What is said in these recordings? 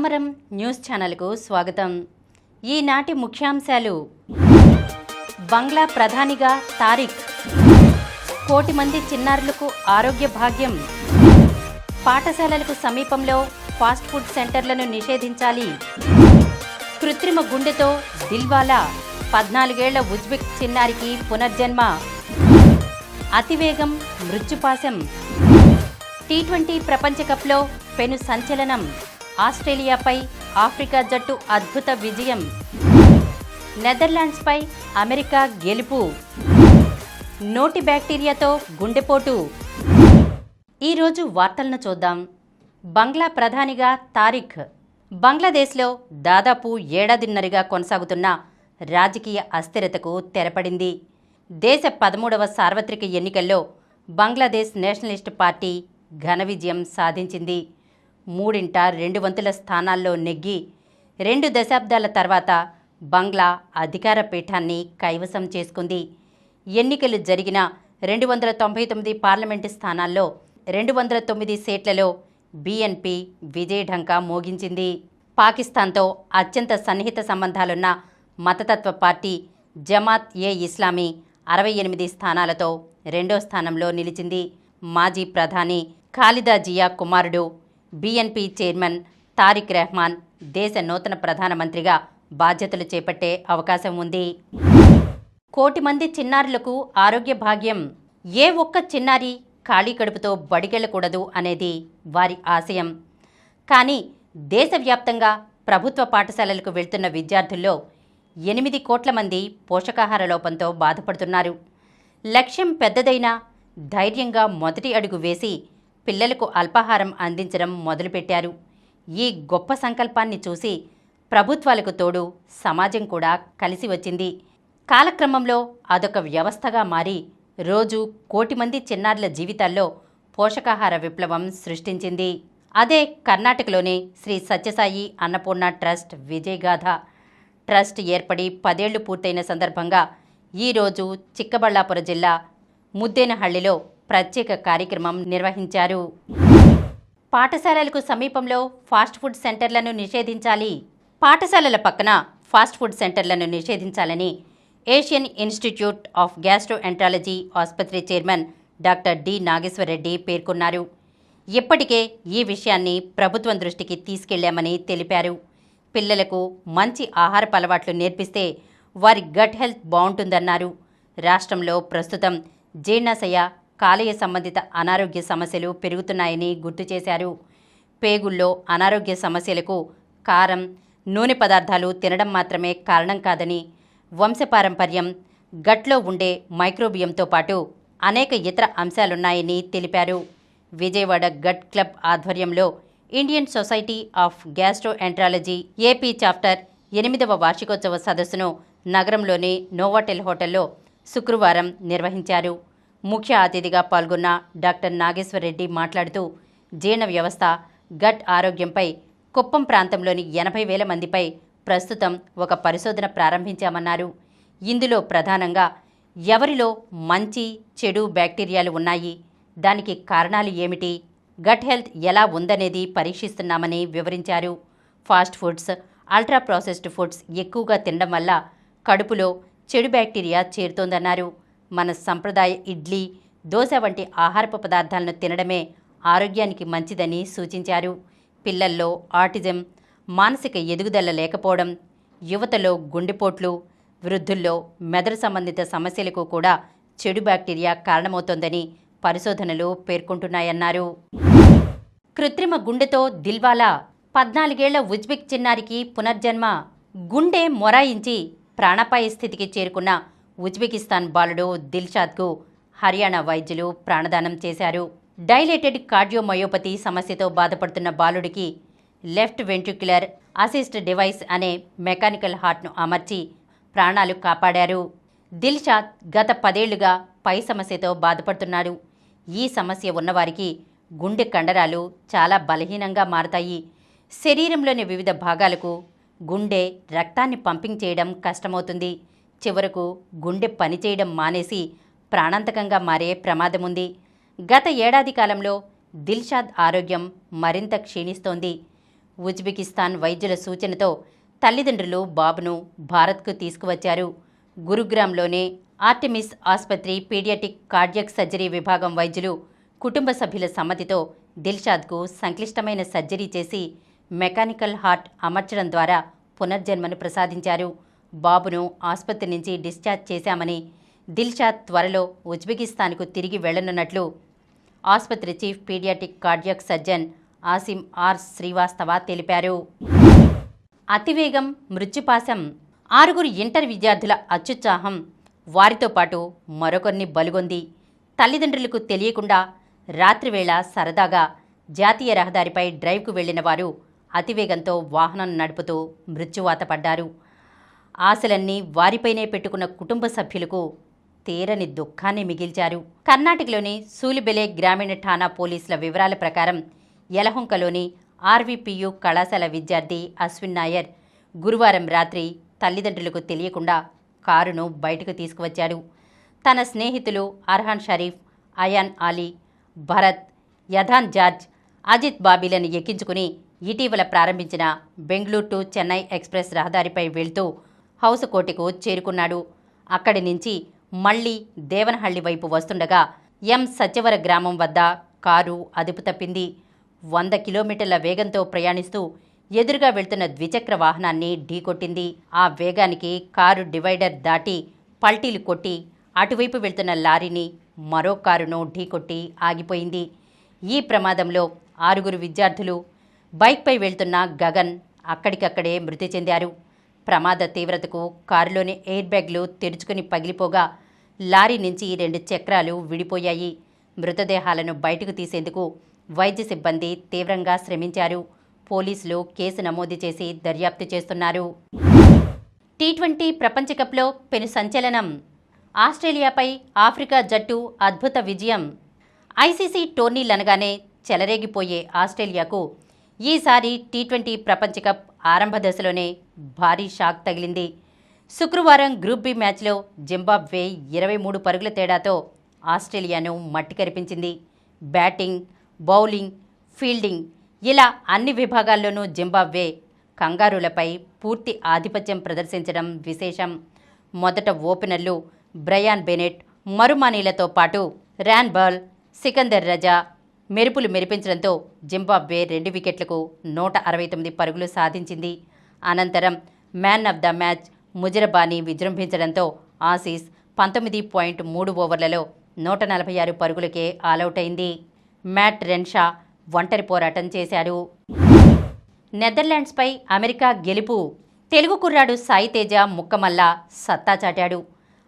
చామరం news ఛానల్కు స్వాగతం. ఈనాటి ముఖ్యాంశాలు. బంగ్లా ప్రధానిగా తారిక్, కోటి మంది చిన్నారులకు ఆరోగ్య భాగ్యం, పాఠశాలలకు సమీపంలో ఫాస్ట్ ఫుడ్ సెంటర్లను నిషేధించాలి, కృత్రిమ గుండెతో దిల్వాలా, 14 ఏళ్ల ఉజ్బెక్ చిన్నారికి పునర్జన్మ, అతివేగం మృత్యుపాశం, టీ20 ప్రపంచ కప్లో పెను సంచలనం, ఆస్ట్రేలియాపై ఆఫ్రికా జట్టు అద్భుత విజయం, నెదర్లాండ్స్పై అమెరికా గెలుపు, నోటి బ్యాక్టీరియాతో గుండెపోటు. ఈరోజు వార్తలను చూద్దాం. బంగ్లా ప్రధానిగా తారిక్. బంగ్లాదేశ్లో దాదాపు ఏడాదిన్నరగా కొనసాగుతున్న రాజకీయ అస్థిరతకు తెరపడింది. దేశ 13వ సార్వత్రిక ఎన్నికల్లో బంగ్లాదేశ్ నేషనలిస్ట్ పార్టీ ఘన విజయం సాధించింది. 2 స్థానాల్లో నెగ్గి 2 దశాబ్దాల తర్వాత బంగ్లా అధికార పీఠాన్ని కైవసం చేసుకుంది. ఎన్నికలు జరిగిన 299 పార్లమెంటు స్థానాల్లో 209 సీట్లలో బీఎన్పీ విజయఢంకా మోగించింది. పాకిస్తాన్తో అత్యంత సన్నిహిత సంబంధాలున్న మతతత్వ పార్టీ జమాత్-ఏ-ఇస్లామీ 68 స్థానాలతో 2వ స్థానంలో నిలిచింది. మాజీ ప్రధాని ఖాలిదా జియా కుమారుడు బీఎన్పీ చైర్మన్ తారిక్ రెహమాన్ దేశ నూతన ప్రధానమంత్రిగా బాధ్యతలు చేపట్టే అవకాశం ఉంది. కోటి మంది చిన్నారులకు ఆరోగ్య భాగ్యం. ఏ ఒక్క చిన్నారి ఖాళీ కడుపుతో బడికెళ్లకూడదు అనేది వారి ఆశయం. కానీ దేశవ్యాప్తంగా ప్రభుత్వ పాఠశాలలకు వెళ్తున్న విద్యార్థుల్లో 8 కోట్ల మంది పోషకాహార లోపంతో బాధపడుతున్నారు. లక్ష్యం పెద్దదైనా ధైర్యంగా మొదటి అడుగు వేసి పిల్లలకు అల్పాహారం అందించడం మొదలుపెట్టారు. ఈ గొప్ప సంకల్పాన్ని చూసి ప్రభుత్వాలకు తోడు సమాజం కూడా కలిసి వచ్చింది. కాలక్రమంలో అదొక వ్యవస్థగా మారి రోజు కోటి మంది చిన్నారుల జీవితాల్లో పోషకాహార విప్లవం సృష్టించింది. అదే కర్ణాటకలోని శ్రీ సత్యసాయి అన్నపూర్ణ ట్రస్ట్ విజయగాథ. ట్రస్ట్ ఏర్పడి 10 ఏళ్లు పూర్తయిన సందర్భంగా ఈరోజు చిక్కబళ్ళాపురం జిల్లా ముద్దేనహళ్లిలో ప్రత్యేక కార్యక్రమం నిర్వహించారు. పాఠశాలలకు సమీపంలో ఫాస్ట్ ఫుడ్ సెంటర్లను నిషేధించాలి. పాఠశాలల పక్కన fast food సెంటర్లను నిషేధించాలని Asian institute of gastroenterology ఆసుపత్రి చైర్మన్ డాక్టర్ డి నాగేశ్వరరెడ్డి పేర్కొన్నారు. ఇప్పటికే ఈ విషయాన్ని ప్రభుత్వం దృష్టికి తీసుకెళ్లామని తెలిపారు. పిల్లలకు మంచి ఆహారపు అలవాట్లు నేర్పిస్తే వారి గట్ హెల్త్ బాగుంటుందన్నారు. రాష్ట్రంలో ప్రస్తుతం జీర్ణాశయ, కాలేయ సంబంధిత అనారోగ్య సమస్యలు పెరుగుతున్నాయని గుర్తు చేశారు. పేగుల్లో అనారోగ్య సమస్యలకు కారం, నూనె పదార్థాలు తినడం మాత్రమే కారణం కాదని, వంశపారంపర్యం, గట్లో ఉండే మైక్రోబియంతో పాటు అనేక ఇతర అంశాలున్నాయని తెలిపారు. విజయవాడ గట్ క్లబ్ ఆధ్వర్యంలో Indian society of gastroenterology AP chapter 8వ వార్షికోత్సవ సదస్సును నగరంలోని నోవాటెల్ హోటల్లో శుక్రవారం నిర్వహించారు. ముఖ్య అతిథిగా పాల్గొన్న డాక్టర్ నాగేశ్వరరెడ్డి మాట్లాడుతూ జీర్ణ వ్యవస్థ, గట్ ఆరోగ్యంపై కుప్పం ప్రాంతంలోని 80,000 మందిపై ప్రస్తుతం ఒక పరిశోధన ప్రారంభించామన్నారు. ఇందులో ప్రధానంగా ఎవరిలో మంచి, చెడు బ్యాక్టీరియాలు ఉన్నాయి, దానికి కారణాలు ఏమిటి, గట్ హెల్త్ ఎలా ఉందనేది పరీక్షిస్తున్నామని వివరించారు. Fast foods, ultra processed foods ఎక్కువగా తినడం వల్ల కడుపులో చెడు బ్యాక్టీరియా చేరుతోందన్నారు. మన సంప్రదాయ ఇడ్లీ, దోశ వంటి ఆహారపు పదార్థాలను తినడమే ఆరోగ్యానికి మంచిదని సూచించారు. పిల్లల్లో ఆటిజం, మానసిక ఎదుగుదల లేకపోవడం, యువతలో గుండెపోట్లు, వృద్ధుల్లో మెదడు సంబంధిత సమస్యలకు కూడా చెడు బ్యాక్టీరియా కారణమవుతోందని పరిశోధనలు పేర్కొంటున్నాయన్నారు. కృత్రిమ గుండెతో దిల్వాలా, 14 ఏళ్ల ఉజ్బెక్ చిన్నారికి పునర్జన్మ. గుండె మొరాయించి ప్రాణాపాయ స్థితికి చేరుకున్న ఉజ్బెకిస్తాన్ బాలుడు దిల్షాద్కు హర్యానా వైద్యులు ప్రాణదానం చేశారు. డైలేటెడ్ కార్డియోమయోపతి సమస్యతో బాధపడుతున్న బాలుడికి లెఫ్ట్ వెంట్రిక్యులర్ అసిస్ట్ డివైస్ అనే మెకానికల్ హార్ట్ను అమర్చి ప్రాణాలు కాపాడారు. దిల్షాద్ గత 10 ఏళ్లుగా పై సమస్యతో బాధపడుతున్నాడు. ఈ సమస్య ఉన్నవారికి గుండె కండరాలు చాలా బలహీనంగా మారతాయి. శరీరంలోని వివిధ భాగాలకు గుండె రక్తాన్ని పంపింగ్ చేయడం కష్టమవుతుంది. చివరకు గుండె పనిచేయడం మానేసి ప్రాణాంతకంగా మారే ప్రమాదముంది. గత ఏడాది కాలంలో దిల్షాద్ ఆరోగ్యం మరింత క్షీణిస్తోంది. ఉజ్బెకిస్తాన్ వైద్యుల సూచనతో తల్లిదండ్రులు బాబును భారత్కు తీసుకువచ్చారు. గురుగ్రామ్లోని ఆర్టెమిస్ ఆసుపత్రి పీడియాటిక్ కార్డియాక్ సర్జరీ విభాగం వైద్యులు కుటుంబ సభ్యుల సమ్మతితో దిల్షాద్కు సంక్లిష్టమైన సర్జరీ చేసి మెకానికల్ హార్ట్ అమర్చడం ద్వారా పునర్జన్మను ప్రసాదించారు. బాబును ఆసుపత్రి నుంచి డిశ్చార్జ్ చేశామని, దిల్షాద్ త్వరలో ఉజ్బెకిస్తాన్కు తిరిగి వెళ్లనున్నట్లు ఆసుపత్రి chief paediatric cardiac surgeon Asim R Srivastava తెలిపారు. అతివేగం, మృత్యుపాశం. 6 ఇంటర్ విద్యార్థుల అత్యుత్సాహం వారితో పాటు మరొకరిని బలుగొంది. తల్లిదండ్రులకు తెలియకుండా రాత్రివేళ సరదాగా జాతీయ రహదారిపై డ్రైవ్కు వెళ్లిన వారు అతివేగంతో వాహనం నడుపుతూ మృత్యువాత పడ్డారు. ఆశలన్నీ వారిపైనే పెట్టుకున్న కుటుంబ సభ్యులకు తీరని దుఃఖాన్ని మిగిల్చారు. కర్ణాటకలోని సూలిబెలే గ్రామీణ ఠాణా పోలీసుల వివరాల ప్రకారం యలహంకలోని ఆర్వీపీయు కళాశాల విద్యార్థి అశ్విన్ నాయర్ గురువారం రాత్రి తల్లిదండ్రులకు తెలియకుండా కారును బయటకు తీసుకువచ్చాడు. తన స్నేహితులు అర్హాన్ షరీఫ్, అయాన్ ఆలీ, భరత్, యథాన్ జార్జ్, అజిత్ బాబీలను ఎక్కించుకుని ఇటీవల ప్రారంభించిన బెంగళూరు టు చెన్నై ఎక్స్ప్రెస్ రహదారిపై వెళ్తూ హౌసకోటకు చేరుకున్నాడు. అక్కడి నుంచి మళ్లీ దేవనహళ్లి వైపు వస్తుండగా ఎం సత్యవర గ్రామం వద్ద కారు అదుపు తప్పింది. 100 కిలోమీటర్ల వేగంతో ప్రయాణిస్తూ ఎదురుగా వెళ్తున్న ద్విచక్ర వాహనాన్ని ఢీకొట్టింది. ఆ వేగానికి కారు డివైడర్ దాటి పల్టీలు కొట్టి అటువైపు వెళ్తున్న లారీని, మరో కారును ఢీకొట్టి ఆగిపోయింది. ఈ ప్రమాదంలో 6 విద్యార్థులు, బైక్పై వెళ్తున్న గగన్ అక్కడికక్కడే మృతి చెందారు. ప్రమాద తీవ్రతకు కారులోని ఎయిర్ బ్యాగ్లు తెరుచుకుని పగిలిపోగా లారీ నుంచి 2 చక్రాలు విడిపోయాయి. మృతదేహాలను బయటకు తీసేందుకు వైద్య సిబ్బంది తీవ్రంగా శ్రమించారు. పోలీసులు కేసు నమోదు చేసి దర్యాప్తు చేస్తున్నారు. టీ20 ప్రపంచకప్లో పెను సంచలనం. ఆస్ట్రేలియాపై ఆఫ్రికా జట్టు అద్భుత విజయం. ఐసీసీ టోర్నీలనగానే చెలరేగిపోయే ఆస్ట్రేలియాకు ఈసారి టీ20 ప్రపంచకప్ ఆరంభ దశలోనే భారీ షాక్ తగిలింది. శుక్రవారం గ్రూప్ బి మ్యాచ్లో జింబాబ్వే 23 పరుగుల తేడాతో ఆస్ట్రేలియాను మట్టి కరిపించింది. బ్యాటింగ్, బౌలింగ్, ఫీల్డింగ్ ఇలా అన్ని విభాగాల్లోనూ జింబాబ్వే కంగారూలపై పూర్తి ఆధిపత్యం ప్రదర్శించడం విశేషం. మొదట ఓపెనర్లు బ్రయాన్ బెనెట్, మరుమానీలతో పాటు ర్యాన్ బాల్, సికందర్ రజా మెరుపులు మెరిపించడంతో జింబాబ్వే 2 వికెట్లకు 169 పరుగులు సాధించింది. అనంతరం man of the match Muzarabani విజృంభించడంతో ఆసీస్ 19.3 ఓవర్లలో 146 పరుగులకే ఆలౌట్ అయింది. మ్యాట్ రెన్షా ఒంటరి పోరాటం చేశాడు. నెదర్లాండ్స్పై అమెరికా గెలుపు. తెలుగు కుర్రాడు సాయి తేజ ముక్కమల్లా సత్తా చాటాడు.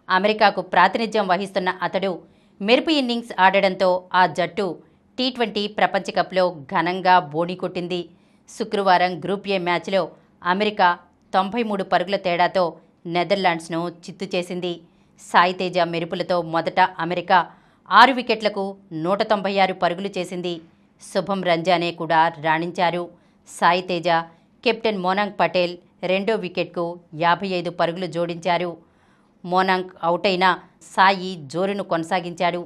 అమెరికాకు ప్రాతినిధ్యం వహిస్తున్న అతడు మెరుపు ఇన్నింగ్స్ ఆడడంతో ఆ జట్టు టీ20 ప్రపంచకప్లో ఘనంగా బోణీ కొట్టింది. శుక్రవారం గ్రూప్ ఏ మ్యాచ్లో అమెరికా 93 పరుగుల తేడాతో నెదర్లాండ్స్ను చిత్తు చేసింది. సాయి తేజ మెరుపులతో మొదట అమెరికా 6 వికెట్లకు 196 పరుగులు చేసింది. శుభం రంజానే కూడా రాణించారు. సాయి తేజ, కెప్టెన్ మోనాంక్ పటేల్ 2వ వికెట్కు 55 పరుగులు జోడించారు. మోనాంక్ అవుటైనా సాయి జోరును కొనసాగించాడు.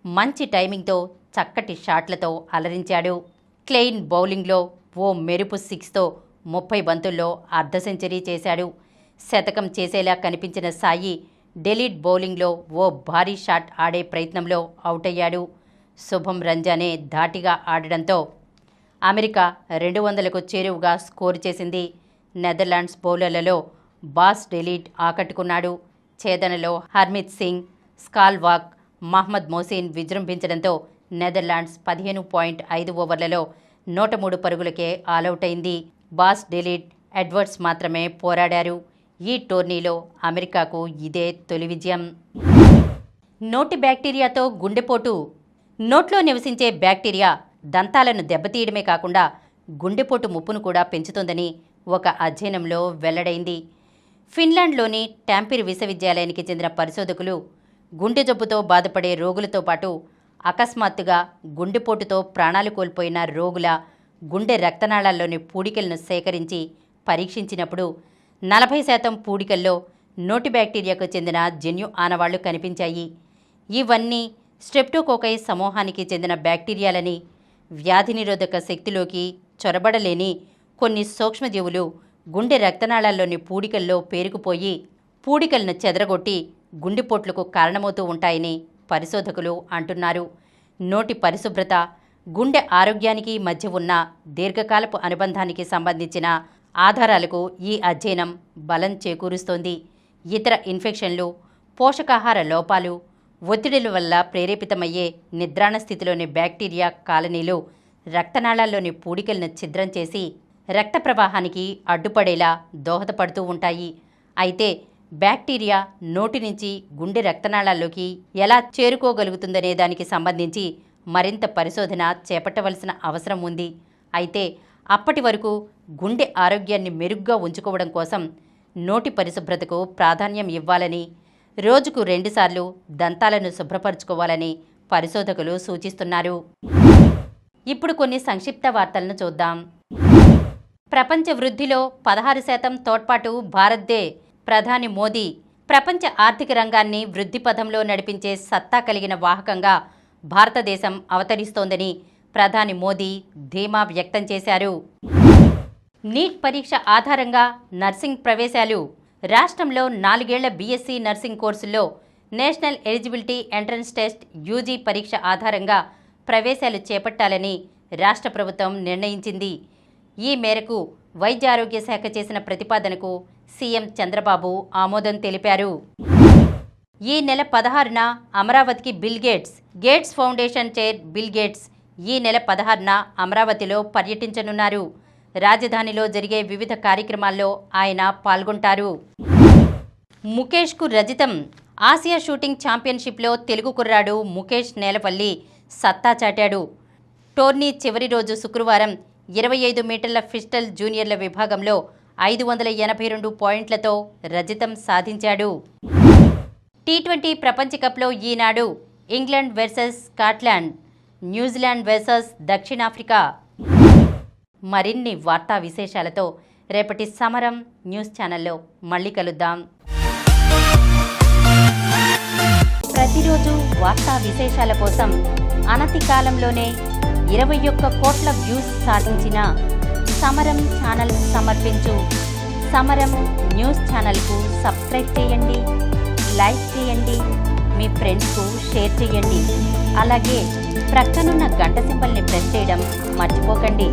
మంచి టైమింగ్తో చక్కటి షాట్లతో అలరించాడు. క్లెయిన్ బౌలింగ్లో ఓ మెరుపు 6తో 30 బంతుల్లో అర్ధ సెంచరీ చేశాడు. శతకం చేసేలా కనిపించిన సాయి డెలీట్ బౌలింగ్లో ఓ భారీ షాట్ ఆడే ప్రయత్నంలో అవుటయ్యాడు. శుభం రంజానే ధాటిగా ఆడడంతో అమెరికా 200కు చేరువగా స్కోరు చేసింది. నెదర్లాండ్స్ బౌలర్లలో బాస్ డెలీట్ ఆకట్టుకున్నాడు. ఛేదనలో హర్మిత్ సింగ్, స్కాల్వాక్, మహ్మద్ మోసిన్ విజృంభించడంతో నెదర్లాండ్స్ 15.5 ఓవర్లలో 103 పరుగులకే ఆలౌట్ అయింది. బాస్ డెలీట్, ఎడ్వర్డ్స్ మాత్రమే పోరాడారు. ఈ టోర్నీలో అమెరికాకు ఇదే తొలి విజయం. నోటి బ్యాక్టీరియాతో గుండెపోటు. నోట్లో నివసించే బ్యాక్టీరియా దంతాలను దెబ్బతీయడమే కాకుండా గుండెపోటు ముప్పును కూడా పెంచుతుందని ఒక అధ్యయనంలో వెల్లడైంది. ఫిన్లాండ్లోని ట్యాంపిర్ విశ్వవిద్యాలయానికి చెందిన పరిశోధకులు గుండె జబ్బుతో బాధపడే రోగులతో పాటు అకస్మాత్తుగా గుండెపోటుతో ప్రాణాలు కోల్పోయిన రోగుల గుండె రక్తనాళాల్లోని పూడికలను సేకరించి పరీక్షించినప్పుడు 40% పూడికల్లో నోటి బ్యాక్టీరియాకు చెందిన జన్యు ఆనవాళ్లు కనిపించాయి. ఇవన్నీ స్ట్రెప్టోకోకై సమూహానికి చెందిన బ్యాక్టీరియాలని, వ్యాధి నిరోధక శక్తిలోకి చొరబడలేని కొన్ని సూక్ష్మజీవులు గుండె రక్తనాళాల్లోని పూడికల్లో పేరుకుపోయి పూడికలను చెదరగొట్టి గుండెపోట్లకు కారణమవుతూ ఉంటాయని పరిశోధకులు అంటున్నారు. నోటి పరిశుభ్రత, గుండె ఆరోగ్యానికి మధ్య ఉన్న దీర్ఘకాలపు అనుబంధానికి సంబంధించిన ఆధారాలకు ఈ అధ్యయనం బలం చేకూరుస్తోంది. ఇతర ఇన్ఫెక్షన్లు, పోషకాహార లోపాలు, ఒత్తిడిల వల్ల ప్రేరేపితమయ్యే నిద్రాణ స్థితిలోని బ్యాక్టీరియా కాలనీలు రక్తనాళాల్లోని పూడికలను ఛిద్రం చేసి రక్త ప్రవాహానికి అడ్డుపడేలా దోహదపడుతూ ఉంటాయి. అయితే బ్యాక్టీరియా నోటి నుంచి గుండె రక్తనాళాల్లోకి ఎలా చేరుకోగలుగుతుందనే దానికి సంబంధించి మరింత పరిశోధన చేపట్టవలసిన అవసరం ఉంది. అయితే అప్పటి వరకు గుండె ఆరోగ్యాన్ని మెరుగ్గా ఉంచుకోవడం కోసం నోటి పరిశుభ్రతకు ప్రాధాన్యం ఇవ్వాలని, రోజుకు 2 సార్లు దంతాలను శుభ్రపరచుకోవాలని పరిశోధకులు సూచిస్తున్నారు. ఇప్పుడు కొన్ని సంక్షిప్త వార్తలను చూద్దాం. ప్రపంచ వృద్ధిలో 16% తోడ్పాటు భారత్దే. ప్రధాని మోదీ ప్రపంచ ఆర్థిక రంగాన్ని వృద్ధి పథంలో నడిపించే సత్తా కలిగిన వాహకంగా భారతదేశం అవతరిస్తోందని ప్రధాని మోదీ ధీమా వ్యక్తం చేశారు. నీట్ పరీక్ష ఆధారంగా నర్సింగ్ ప్రవేశాలు. రాష్ట్రంలో 4 ఏళ్ల బీఎస్సీ నర్సింగ్ కోర్సుల్లో national eligibility entrance test UG పరీక్ష ఆధారంగా ప్రవేశాలు చేపట్టాలని రాష్ట్ర ప్రభుత్వం నిర్ణయించింది. ఈ మేరకు వైద్య ఆరోగ్య శాఖ చేసిన ప్రతిపాదనకు సీఎం చంద్రబాబు ఆమోదం తెలిపారు. ఈ నెల 16న అమరావతికి gates foundation chair bill gates ఈ నెల 16న అమరావతిలో పర్యటించనున్నారు. రాజధానిలో జరిగే వివిధ కార్యక్రమాల్లో ఆయన పాల్గొంటారు. ముఖేష్కు రజతం. ఆసియా షూటింగ్ ఛాంపియన్షిప్లో తెలుగు కుర్రాడు ముఖేష్ నేలపల్లి సత్తా చాటాడు. టోర్నీ చివరి రోజు శుక్రవారం 25 మీటర్ల పిస్టల్ జూనియర్ల విభాగంలో 582 పాయింట్లతో రజతం సాధించాడు. టీ20 ప్రపంచ కప్లో ఈనాడు England versus Scotland, New Zealand versus దక్షిణాఫ్రికా. మరిన్ని వార్తా విశేషాలతో రేపటి సమరం న్యూస్ ఛానల్లో మళ్ళీ కలుద్దాం. ప్రతిరోజు వార్తా విశేషాల కోసం అనతి కాలంలోనే 21 కోట్ల వ్యూస్ సాధించిన సమరం ఛానల్ సమర్పించు సమరం న్యూస్ ఛానల్కు సబ్స్క్రైబ్ చేయండి, లైక్ చేయండి, మీ ఫ్రెండ్స్కు షేర్ చేయండి. అలాగే ప్రక్కనున్న గంట సింబల్ని ప్రెస్ చేయడం మర్చిపోకండి.